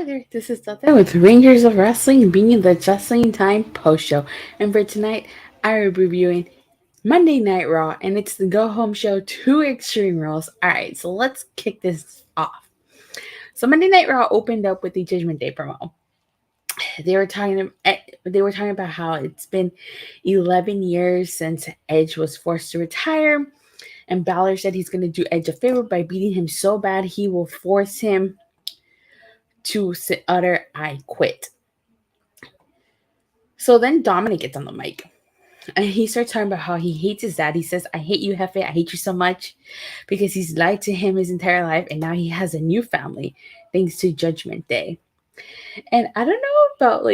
there, this is Datila with Rangers of Wrestling being the Wrestling Time post show. And for tonight, I will be reviewing Monday Night Raw, and it's the go home show to Extreme Rules. Alright, so let's kick this off. So Monday Night Raw opened up with the Judgment Day promo. They were talking about how it's been 11 years since Edge was forced to retire, and Balor said he's going to do Edge a favor by beating him so bad he will force him to utter "I quit." So then Dominic gets on the mic and he starts talking about how he hates his dad. He says, "I hate you, Hefe. I hate you so much," because he's lied to him his entire life and now he has a new family thanks to Judgment Day. And I don't know about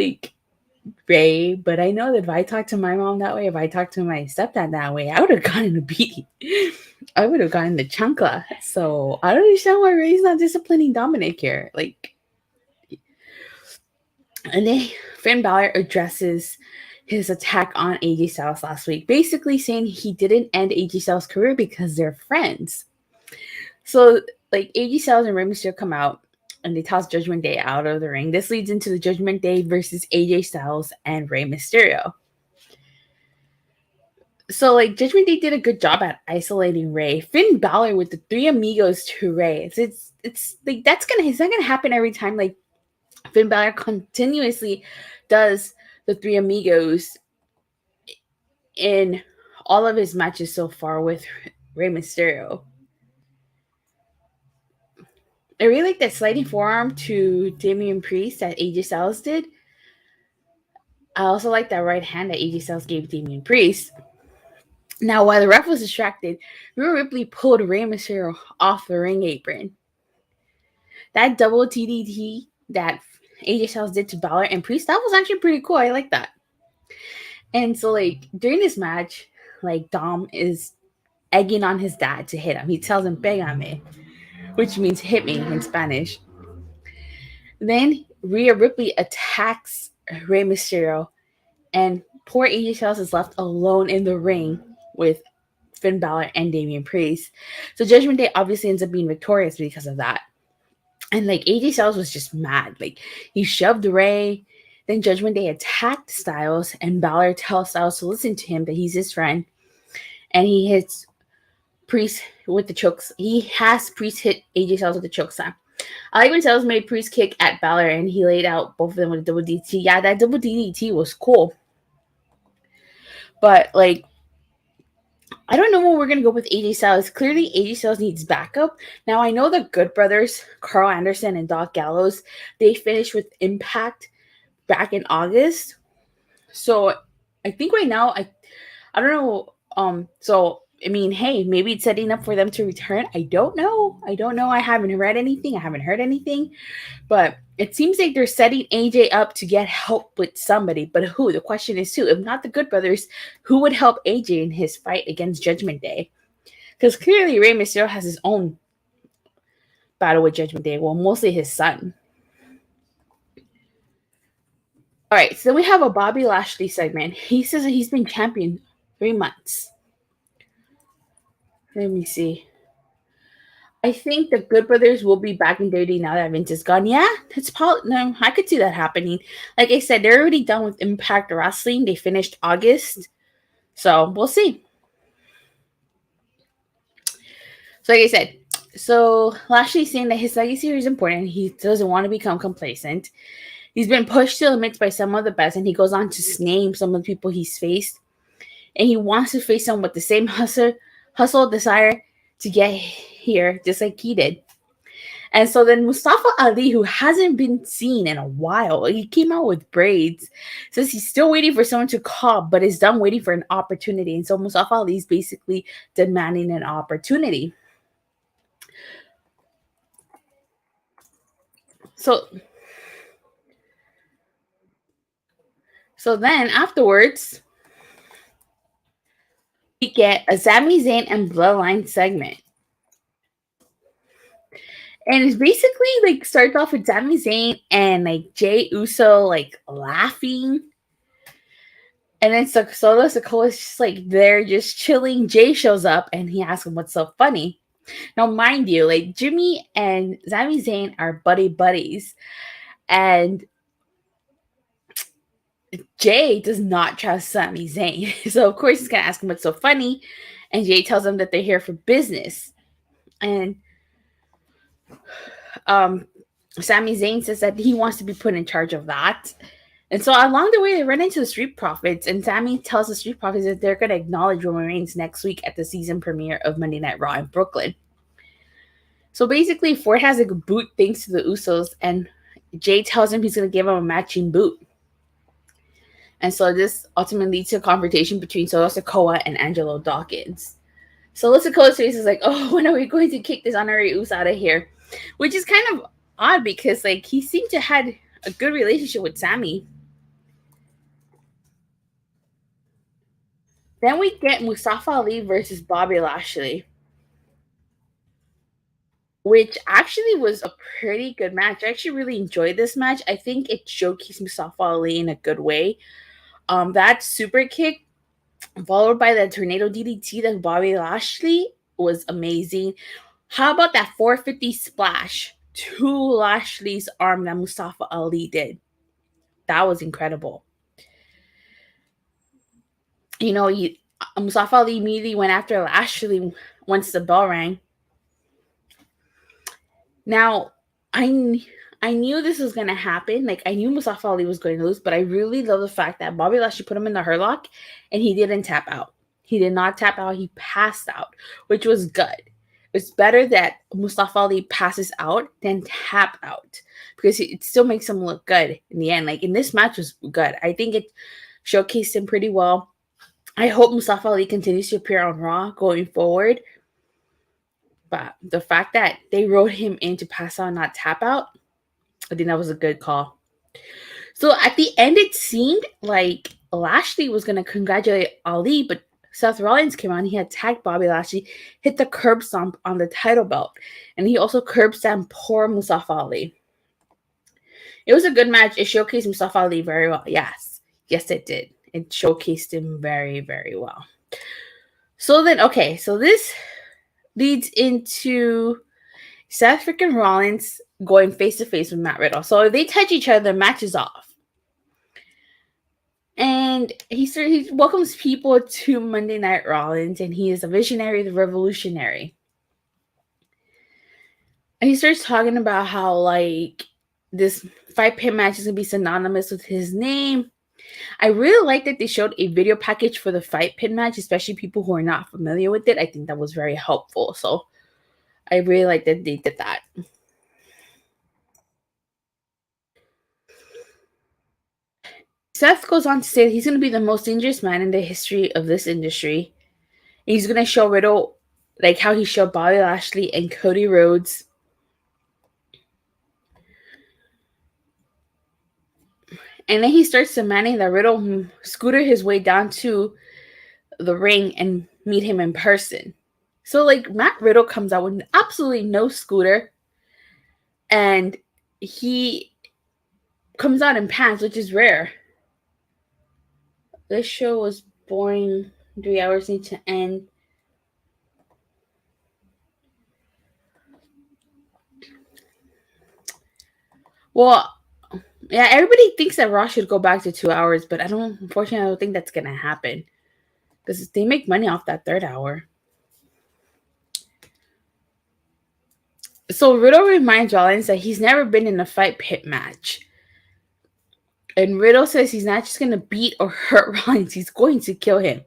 Ray, but I know that if I talked to my mom that way, if I talked to my stepdad that way, I would have gotten a beating. I would have gotten the chancla. So I don't understand why Ray's not disciplining Dominic here. And then Finn Balor addresses his attack on AJ Styles last week, basically saying he didn't end AJ Styles' career because they're friends. So, AJ Styles and Rey Mysterio come out and they toss Judgment Day out of the ring. This leads into the Judgment Day versus AJ Styles and Rey Mysterio. So, Judgment Day did a good job at isolating Rey. Finn Balor with the three amigos to Rey. It's not gonna happen every time. Finn Balor continuously does the three amigos in all of his matches so far with Rey Mysterio. I really like that sliding forearm to Damian Priest that AJ Styles did. I also like that right hand that AJ Styles gave Damian Priest. Now, while the ref was distracted, Rhea Ripley pulled Rey Mysterio off the ring apron. That double TDT that AJ Styles did to Balor and Priest, that was actually pretty cool. I like that. And so, during this match, Dom is egging on his dad to hit him. He tells him, "Pégame," which means hit me in Spanish. Then Rhea Ripley attacks Rey Mysterio, and poor AJ Styles is left alone in the ring with Finn Balor and Damian Priest. So Judgment Day obviously ends up being victorious because of that. And AJ Styles was just mad. He shoved Rey. Then Judgment Day attacked Styles, and Balor tells Styles to listen to him, that he's his friend. And he hits Priest with the chokes. He has Priest hit AJ Styles with the choke slam. I like when Styles made Priest kick at Balor, and he laid out both of them with a double DDT. Yeah, that double DDT was cool. But, I don't know where we're going to go with AJ Styles. Clearly, AJ Styles needs backup. Now, I know the Good Brothers, Carl Anderson and Doc Gallows, they finished with Impact back in August. So, I think right now, I don't know. Hey, maybe it's setting up for them to return. I don't know. I haven't read anything. I haven't heard anything. But it seems like they're setting AJ up to get help with somebody. But who? The question is who? If not the Good Brothers, who would help AJ in his fight against Judgment Day? Because clearly Rey Mysterio has his own battle with Judgment Day. Well, mostly his son. All right, so then we have a Bobby Lashley segment. He says that he's been champion 3 months. Let me see. I think the Good Brothers will be back in WWE now that Vince is gone. Yeah, no, I could see that happening. Like I said, they're already done with Impact Wrestling. They finished August. So we'll see. So like I said, Lashley's saying that his legacy is important. He doesn't want to become complacent. He's been pushed to limits by some of the best, and he goes on to name some of the people he's faced. And he wants to face them with the same hustle, desire to get here, just like he did. And so then Mustafa Ali, who hasn't been seen in a while, he came out with braids, says he's still waiting for someone to call, but is done waiting for an opportunity. And so Mustafa Ali is basically demanding an opportunity. So then afterwards, we get a Sami Zayn and Bloodline segment. And it's basically starts off with Sami Zayn and Jey Uso laughing. And then Sokola's just they're just chilling. Jay shows up and he asks him what's so funny. Now, mind you, Jimmy and Sami Zayn are buddies. And Jay does not trust Sami Zayn. So, of course, he's going to ask him what's so funny. And Jay tells him that they're here for business. And Sami Zayn says that he wants to be put in charge of that. And so along the way, they run into the Street Profits, and Sami tells the Street Profits that they're going to acknowledge Roman Reigns next week at the season premiere of Monday Night Raw in Brooklyn. So basically, Ford has a boot thanks to the Usos, and Jay tells him he's going to give him a matching boot. And so this ultimately leads to a confrontation between Solo Sikoa and Angelo Dawkins. Solo Sikoa's face is like, oh, when are we going to kick this honorary Uso out of here? Which is kind of odd because like he seemed to have had a good relationship with Sami. Then we get Mustafa Ali versus Bobby Lashley, which actually was a pretty good match. I actually really enjoyed this match. I think it showcased Mustafa Ali in a good way. That super kick followed by the tornado DDT that Bobby Lashley was amazing. How about that 450 splash to Lashley's arm that Mustafa Ali did? That was incredible. You know, Mustafa Ali immediately went after Lashley once the bell rang. Now, I knew this was going to happen. Like, I knew Mustafa Ali was going to lose, but I really love the fact that Bobby Lashley put him in the hurt lock and he didn't tap out. He did not tap out. He passed out, which was good. It's better that Mustafa Ali passes out than tap out because it still makes him look good in the end. Like, in this match was good. I think it showcased him pretty well. I hope Mustafa Ali continues to appear on Raw going forward. But the fact that they wrote him in to pass out, not tap out, I think that was a good call. So at the end, it seemed like Lashley was going to congratulate Ali, but Seth Rollins came on. He had tagged Bobby Lashley, hit the curb stomp on the title belt, and he also curb stomped poor Mustafa Ali. It was a good match. It showcased Mustafa Ali very well. Yes, it did. It showcased him very, very well. So then, okay, so this leads into Seth freaking Rollins going face to face with Matt Riddle. So if they touch each other, the match is off. And he welcomes people to Monday Night Rollins, and he is a visionary, the revolutionary. And he starts talking about how like this 5-pin match is gonna be synonymous with his name. I really like that they showed a video package for the 5-pin match, especially people who are not familiar with it. I think that was very helpful. So I really like that they did that. Seth goes on to say that he's going to be the most dangerous man in the history of this industry. He's going to show Riddle like how he showed Bobby Lashley and Cody Rhodes. And then he starts demanding that Riddle scooter his way down to the ring and meet him in person. So, like, Matt Riddle comes out with absolutely no scooter. And he comes out in pants, which is rare. This show was boring. 3 hours need to end. Well, yeah, everybody thinks that Raw should go back to 2 hours, but unfortunately, I don't think that's going to happen. Because they make money off that third hour. So Riddle reminds Rollins that he's never been in a fight pit match. And Riddle says he's not just going to beat or hurt Rollins, he's going to kill him.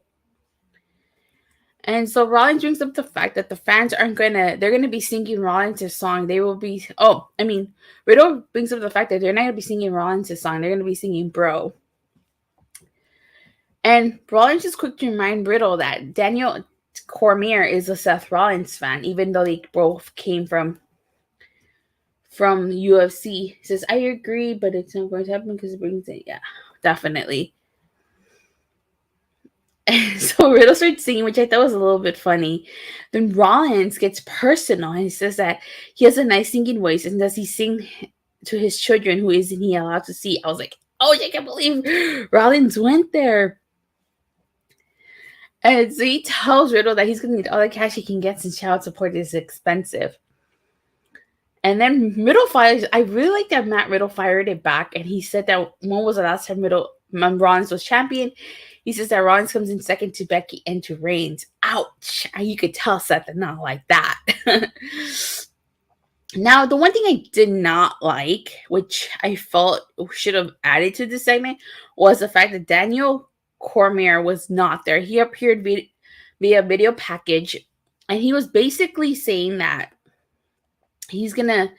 And so Rollins brings up the fact that the fans they're going to be singing Rollins' song. Riddle brings up the fact that they're not going to be singing Rollins' song. They're going to be singing Bro. And Rollins is quick to remind Riddle that Daniel Cormier is a Seth Rollins fan, even though they both came from UFC. He says, I agree, but it's not going to happen because it brings it. Yeah, definitely. And so Riddle starts singing, which I thought was a little bit funny. Then Rollins gets personal and he says that he has a nice singing voice and does he sing to his children who isn't he allowed to see. I was like, oh, I can't believe Rollins went there. And so he tells Riddle that he's going to need all the cash he can get since child support is expensive. And then Riddle fires. I really like that Matt Riddle fired it back, and he said that when was the last time Rollins was champion? He says that Rollins comes in second to Becky and to Reigns. Ouch! You could tell Seth did not like that. Now, the one thing I did not like, which I felt should have added to this segment, was the fact that Daniel Cormier was not there. He appeared via video package, and he was basically saying that he's gonna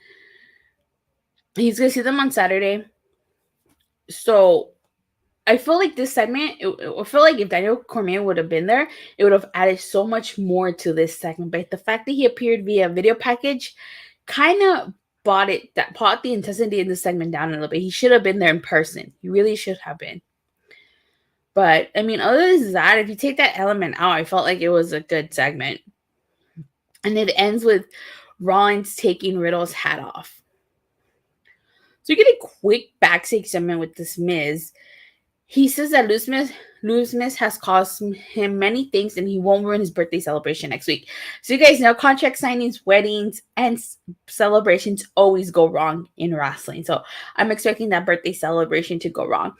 see them on Saturday. So I feel like this segment, I feel like if Daniel Cormier would have been there, it would have added so much more to this segment. But the fact that he appeared via video package kind of brought the intensity in the segment down a little bit. He should have been there in person. He really should have been. But I mean, other than that, if you take that element out, I felt like it was a good segment. And it ends with Rollins taking Riddle's hat off. So you get a quick backstage segment with this Miz. He says that Lose Miz has caused him many things and he won't ruin his birthday celebration next week. So you guys know contract signings, weddings, and celebrations always go wrong in wrestling. So I'm expecting that birthday celebration to go wrong.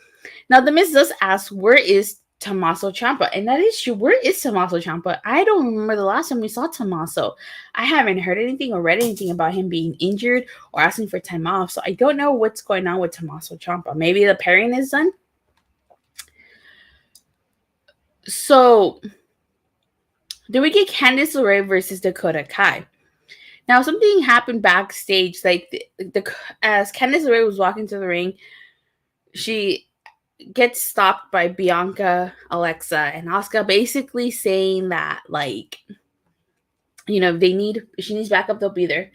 Now, the Miz does ask, where is Tommaso Ciampa? And that is true. Where is Tommaso Ciampa? I don't remember the last time we saw Tommaso. I haven't heard anything or read anything about him being injured or asking for time off. So I don't know what's going on with Tommaso Ciampa. Maybe the pairing is done. So, then we get Candice LeRae versus Dakota Kai. Now, something happened backstage. Like, as Candice LeRae was walking to the ring, she gets stopped by Bianca, Alexa, and Asuka, basically saying that, like, you know, if she needs backup, they'll be there.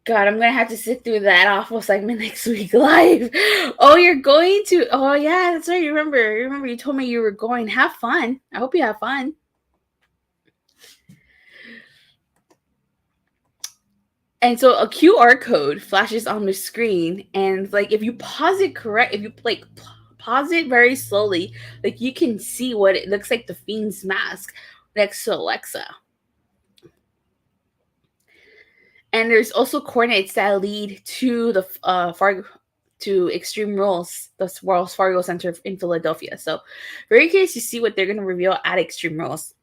God, I'm going to have to sit through that awful segment next week live. Oh, you're going to? Oh, yeah, that's right. Remember, you told me you were going. Have fun. I hope you have fun. And so a QR code flashes on the screen. And, like, if you pause it correct, if you, like, pause it very slowly, like, you can see what it looks like, the Fiend's mask next to Alexa. And there's also coordinates that lead to the to Extreme Rules, the Wells Fargo Center in Philadelphia. So very curious to see what they're going to reveal at Extreme Rules.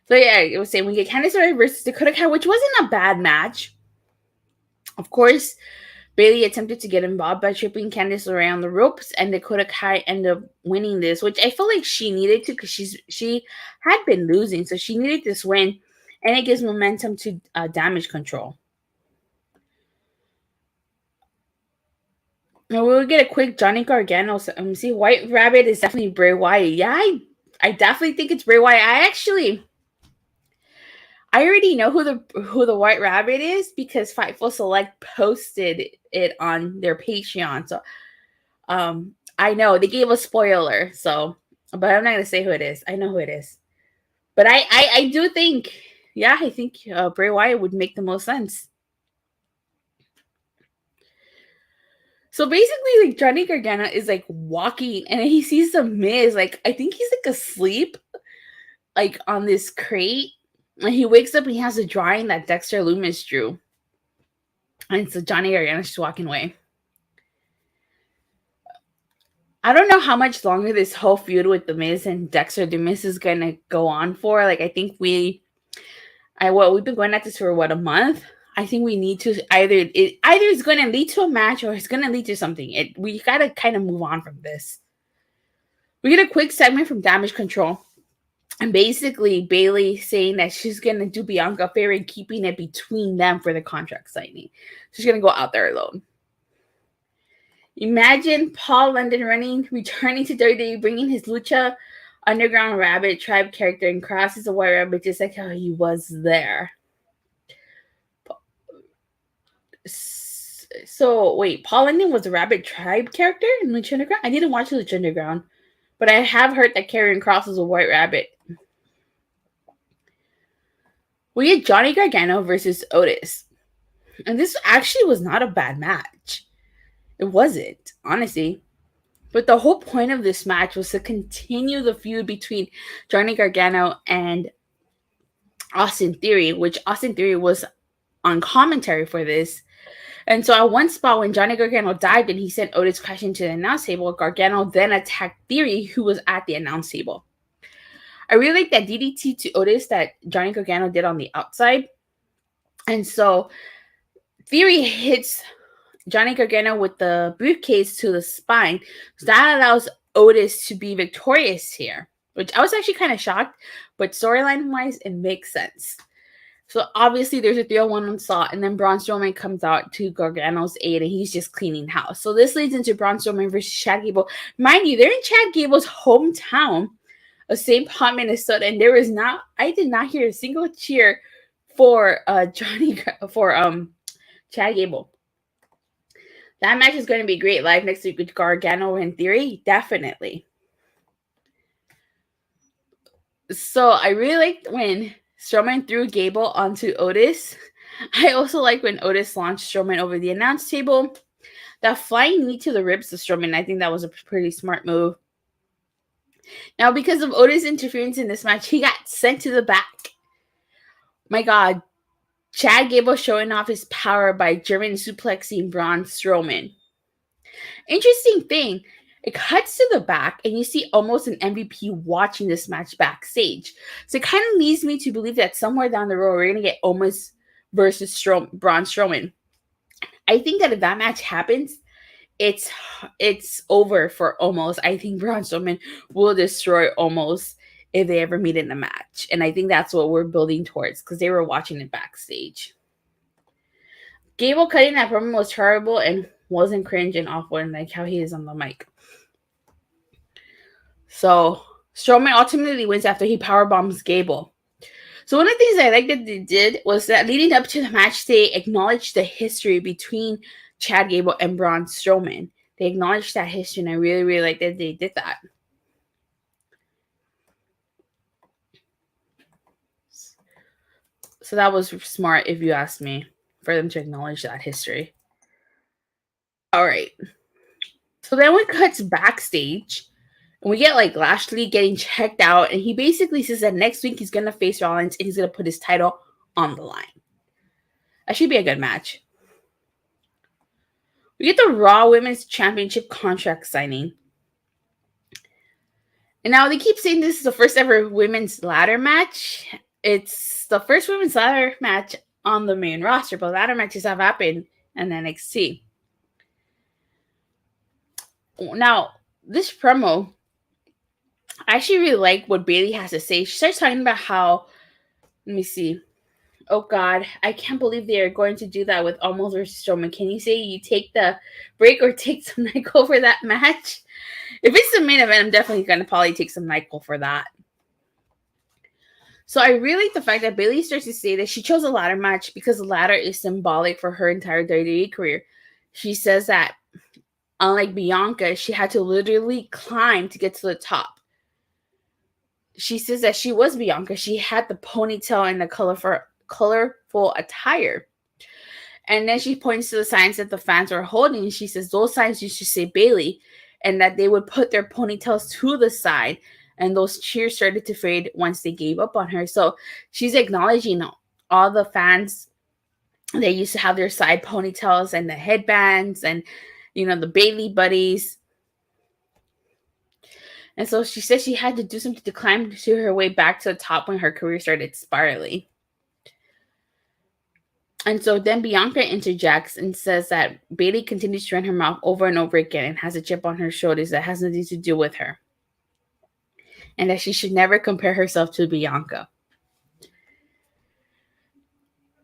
So yeah, it was saying we get Candice LeRae versus Dakota Kai, which wasn't a bad match. Of course, Bayley attempted to get involved by tripping Candice LeRae on the ropes, and Dakota Kai ended up winning this, which I feel like she needed to because she had been losing, so she needed this win. And it gives momentum to Damage Control. Now we'll get a quick Johnny Gargano. See, White Rabbit is definitely Bray Wyatt. Yeah, I definitely think it's Bray Wyatt. I already know who the White Rabbit is because Fightful Select posted it on their Patreon. So I know they gave a spoiler. So, but I'm not gonna say who it is. I know who it is. But I do think. Yeah, I think Bray Wyatt would make the most sense. So basically, like, Johnny Gargano is, like, walking, and he sees the Miz. Like, I think he's, like, asleep, like, on this crate. And he wakes up and he has a drawing that Dexter Lumis drew. And so Johnny Gargano's just walking away. I don't know how much longer this whole feud with the Miz and Dexter Lumis is going to go on for. Like, I think we've been going at this for a month. I think we need to either it's going to lead to a match or it's going to lead to something. We got to kind of move on from this. We get a quick segment from Damage Control, and basically Bayley saying that she's going to do Bianca a favor and keeping it between them for the contract signing. She's going to go out there alone. Imagine Paul London returning to WWE, bringing his Lucha Underground Rabbit Tribe character and crosses a White Rabbit just like how he was there. So, wait, Paul London was a Rabbit Tribe character in Lucha Underground? I didn't watch Lucha Underground, but I have heard that Karrion Kross was a White Rabbit. We had Johnny Gargano versus Otis. And this actually was not a bad match. It wasn't, honestly. But the whole point of this match was to continue the feud between Johnny Gargano and Austin Theory, which Austin Theory was on commentary for this. And so at one spot, when Johnny Gargano dived and he sent Otis crashing to the announce table, Gargano then attacked Theory, who was at the announce table. I really like that DDT to Otis that Johnny Gargano did on the outside. And so Theory hits Johnny Gargano with the briefcase to the spine. So that allows Otis to be victorious here, which I was actually kind of shocked, but storyline-wise, it makes sense. So obviously there's a 3-on-1 onslaught, and then Braun Strowman comes out to Gargano's aid, and he's just cleaning house. So this leads into Braun Strowman versus Chad Gable. Mind you, they're in Chad Gable's hometown of St. Paul, Minnesota, and I did not hear a single cheer for Chad Gable. That match is going to be great live next week with Gargano and Theory, definitely. So I really liked when Strowman threw Gable onto Otis. I also like when Otis launched Strowman over the announce table. That flying knee to the ribs of Strowman, I think that was a pretty smart move. Now, because of Otis' interference in this match, he got sent to the back. My God. Chad Gable showing off his power by German suplexing Braun Strowman. Interesting thing, it cuts to the back and you see almost an MVP watching this match backstage. So it kind of leads me to believe that somewhere down the road, we're going to get Omos versus Braun Strowman. I think that if that match happens, it's over for Omos. I think Braun Strowman will destroy Omos if they ever meet in a match. And I think that's what we're building towards because they were watching it backstage. Gable cutting that promo was horrible and wasn't cringe and awful like how he is on the mic. So Strowman ultimately wins after he powerbombs Gable. So one of the things I liked that they did was that leading up to the match, they acknowledged the history between Chad Gable and Braun Strowman. They acknowledged that history, and I really, really like that they did that. So that was smart, if you ask me, for them to acknowledge that history. All right. So then we cut backstage, and we get like Lashley getting checked out, and he basically says that next week he's going to face Rollins, and he's going to put his title on the line. That should be a good match. We get the Raw Women's Championship contract signing. And now they keep saying this is the first ever women's ladder match. It's the first women's ladder match on the main roster, but ladder matches have happened in NXT. Now, this promo, I actually really like what Bayley has to say. She starts talking about how, let me see. Oh, God, I can't believe they are going to do that with Omos versus Strowman. Can you say you take the break or take some NyQuil for that match? If it's the main event, I'm definitely going to probably take some NyQuil for that. So I really like the fact that Bayley starts to say that she chose a ladder match because the ladder is symbolic for her entire WWE career. She says that, unlike Bianca, she had to literally climb to get to the top. She says that she was Bianca. She had the ponytail and the colorful attire. And then she points to the signs that the fans were holding. She says those signs used to say Bayley, and that they would put their ponytails to the side, and those cheers started to fade once they gave up on her. So she's acknowledging all the fans that used to have their side ponytails and the headbands and, the Bayley buddies. And so she said she had to do something to climb to her way back to the top when her career started spiraling. And so then Bianca interjects and says that Bayley continues to run her mouth over and over again and has a chip on her shoulders that has nothing to do with her. And that she should never compare herself to Bianca.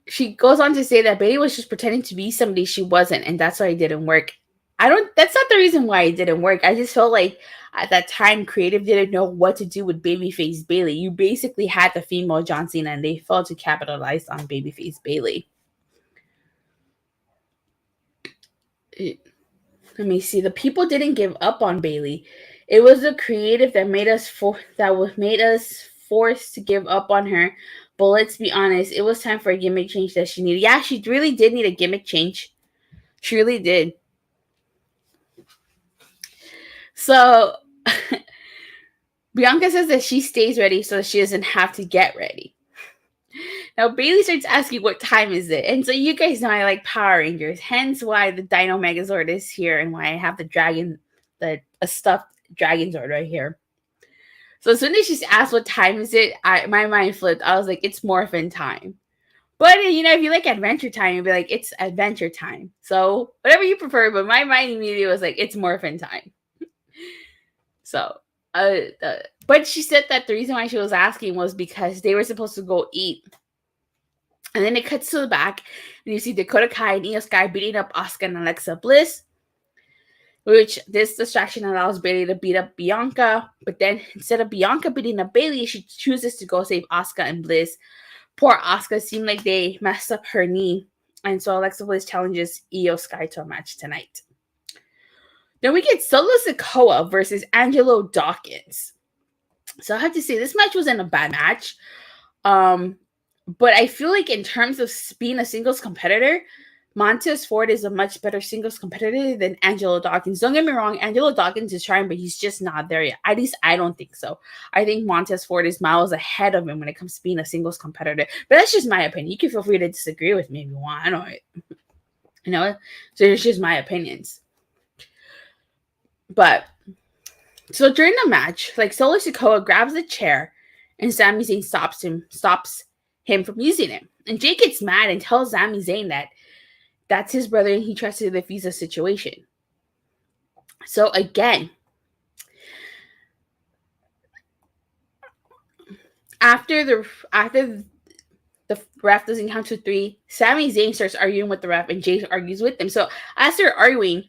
She goes on to say that Bayley was just pretending to be somebody she wasn't, and that's why it didn't work. That's not the reason why it didn't work. I just felt like at that time, creative didn't know what to do with babyface Bayley. You basically had the female John Cena, and they failed to capitalize on babyface Bayley. Let me see. The people didn't give up on Bayley. It was the creative that made us forced to give up on her. But let's be honest, it was time for a gimmick change that she needed. Yeah, she really did need a gimmick change. She really did. So Bianca says that she stays ready so that she doesn't have to get ready. Now Bailey starts asking what time is it, and so you guys know I like Power Rangers, hence why the Dino Megazord is here and why I have the dragon, a stuffed dragon Zord right here. So as soon as she asked what time is it, my mind flipped. I was like, it's morphin time. But if you like Adventure Time, you'd be like, it's Adventure Time. So whatever you prefer, but my mind immediately was like, it's morphin time. So, but she said that the reason why she was asking was because they were supposed to go eat. And then it cuts to the back, and you see Dakota Kai and Iyo Sky beating up Asuka and Alexa Bliss, which this distraction allows Bailey to beat up Bianca. But then instead of Bianca beating up Bailey, she chooses to go save Asuka and Bliss. Poor Asuka seemed like they messed up her knee, and so Alexa Bliss challenges Iyo Sky to a match tonight. Then we get Solo Sikoa versus Angelo Dawkins. So I have to say, this match wasn't a bad match. But I feel like in terms of being a singles competitor, Montez Ford is a much better singles competitor than Angelo Dawkins. Don't get me wrong, Angelo Dawkins is trying, but he's just not there yet. At least I don't think so. I think Montez Ford is miles ahead of him when it comes to being a singles competitor. But that's just my opinion. You can feel free to disagree with me if you want. I don't. So it's just my opinions. But so during the match, like Solo Sikoa grabs the chair and Sami Zayn stops him from using it. And Jay gets mad and tells Sami Zayn that that's his brother and he tries to defuse the situation. So again, after the ref doesn't count to 3, Sami Zayn starts arguing with the ref and Jay argues with them. So as they're arguing,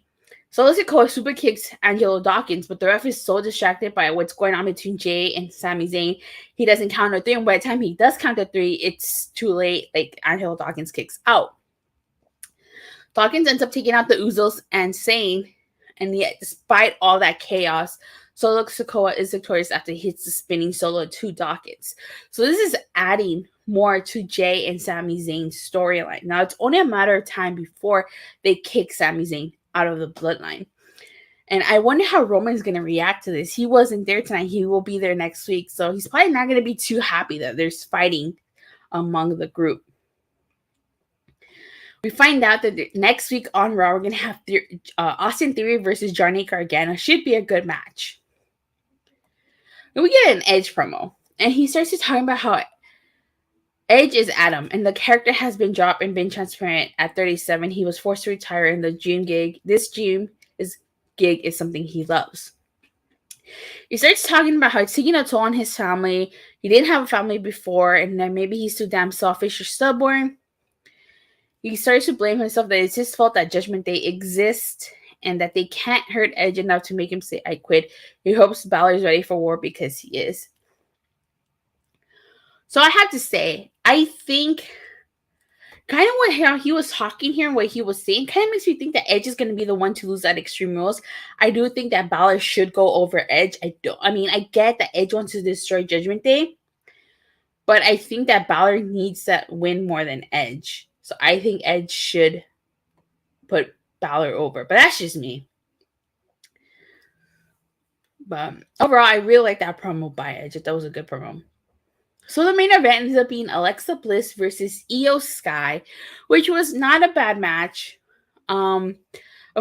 Solo Sikoa super kicks Angelo Dawkins, but the ref is so distracted by what's going on between Jay and Sami Zayn, he doesn't count to 3. And by the time he does count to 3, it's too late. Like, Angelo Dawkins kicks out. Dawkins ends up taking out the Usos and saying, and yet despite all that chaos, Solo Sikoa is victorious after he hits the spinning solo to Dawkins. So this is adding more to Jay and Sami Zayn's storyline. Now, it's only a matter of time before they kick Sami Zayn out of the bloodline. And I wonder how Roman's going to react to this. He wasn't there tonight. He will be there next week. So he's probably not going to be too happy that there's fighting among the group. We find out that next week on Raw, we're going to have Austin Theory versus Johnny Gargano. Should be a good match. And we get an Edge promo. And he starts to talk about how Edge is Adam, and the character has been dropped and been transparent at 37. He was forced to retire in the June gig. This June gig is something he loves. He starts talking about how it's taking a toll on his family. He didn't have a family before, and then maybe he's too damn selfish or stubborn. He starts to blame himself that it's his fault that Judgment Day exists and that they can't hurt Edge enough to make him say, I quit. He hopes Balor is ready for war because he is. So I have to say, I think kind of how he was talking here and what he was saying kind of makes me think that Edge is going to be the one to lose at Extreme Rules. I do think that Balor should go over Edge. I get that Edge wants to destroy Judgment Day, but I think that Balor needs that win more than Edge. So I think Edge should put Balor over, but that's just me. But overall, I really like that promo by Edge. That was a good promo. So the main event ends up being Alexa Bliss versus Iyo Sky, which was not a bad match. Of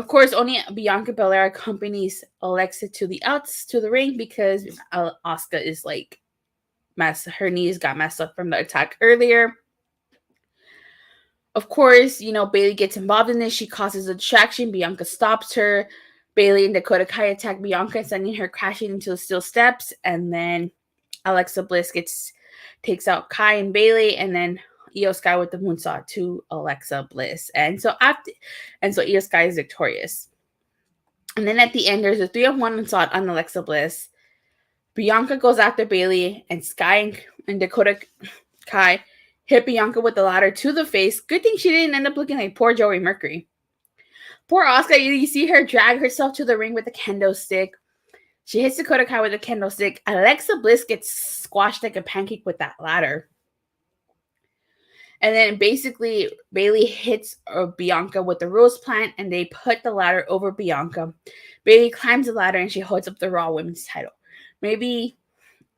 course, only Bianca Belair accompanies Alexa to the ring because Asuka is like her knees got messed up from the attack earlier. Of course, Bayley gets involved in this. She causes a distraction. Bianca stops her. Bayley and Dakota Kai attack Bianca, sending her crashing into the steel steps, and then Alexa Bliss takes out Kai and Bayley, and then Iyo Sky with the moonsault to Alexa Bliss. And so Iyo Sky is victorious. And then at the end, there's a 3-on-1 moonsault on Alexa Bliss. Bianca goes after Bayley, and Sky and Dakota Kai hit Bianca with the ladder to the face. Good thing she didn't end up looking like poor Joey Mercury. Poor Asuka, you see her drag herself to the ring with a kendo stick. She hits Dakota Kai with a kendo stick. Alexa Bliss gets squashed like a pancake with that ladder. And then basically, Bayley hits Bianca with the rose plant, and they put the ladder over Bianca. Bayley climbs the ladder, and she holds up the Raw Women's title. Maybe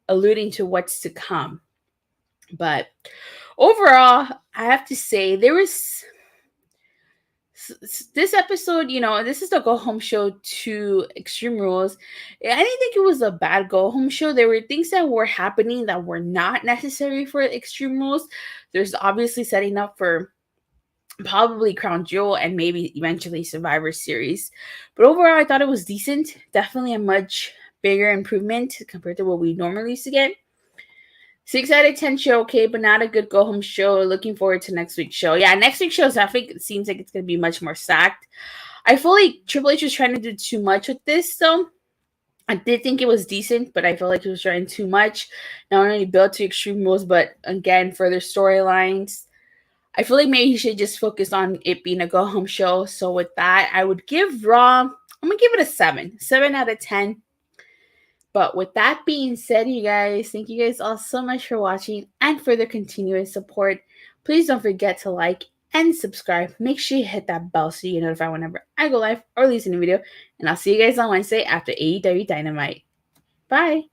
alluding to what's to come. But overall, I have to say there was this episode, this is the go home show to Extreme Rules. I didn't think it was a bad go home show. There were things that were happening that were not necessary for Extreme Rules. There's obviously setting up for probably Crown Jewel and maybe eventually Survivor Series. But overall, I thought it was decent. Definitely a much bigger improvement compared to what we normally used to get. 6 out of 10 show, okay, but not a good go home show. Looking forward to next week's show. Yeah, next week's show, I think it seems like it's going to be much more stacked. I feel like Triple H was trying to do too much with this, though. I did think it was decent, but I feel like he was trying too much. Not only build to Extreme Rules, but again, further storylines. I feel like maybe he should just focus on it being a go home show. So with that, I would give Raw, I'm going to give it a 7. 7 out of 10. But with that being said, you guys, thank you guys all so much for watching and for the continuous support. Please don't forget to like and subscribe. Make sure you hit that bell so you get notified whenever I go live or release a new video. And I'll see you guys on Wednesday after AEW Dynamite. Bye.